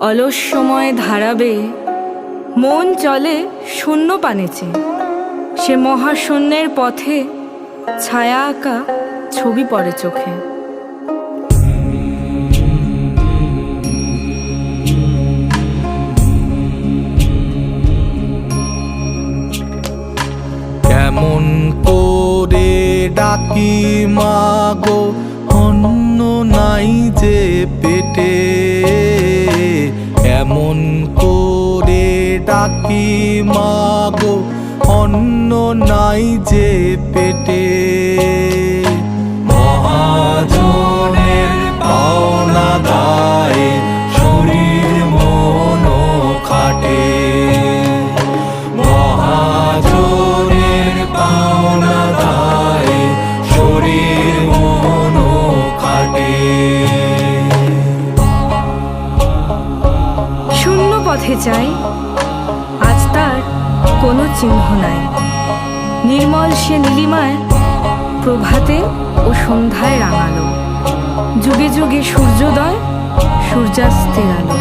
অলস সময় ধারাবে মন চলে শূন্য পানেচে। সে মহাশূন্যের পথে ছায়া আঁকা ছবি পড়ে চোখে। কেমন করে ডাকি মাগো অন্ন নাই যে পেটে, কেমন করে ডাকি মাগো অন্ন নাই যে পেটে। মহাজনের পাওনা দায়ে শরীর মন খাটে, মহাজনের পাওনা দায়ে শরীর মন খাটে। শূন্য পথে চাই, আজ তার কোনো চিহ্ন নাই। নির্মল সে নীলিমায় প্রভাতে ও সন্ধ্যায় রাঙালো, যুগে যুগে সূর্যোদয় সূর্যাস্তের আলো।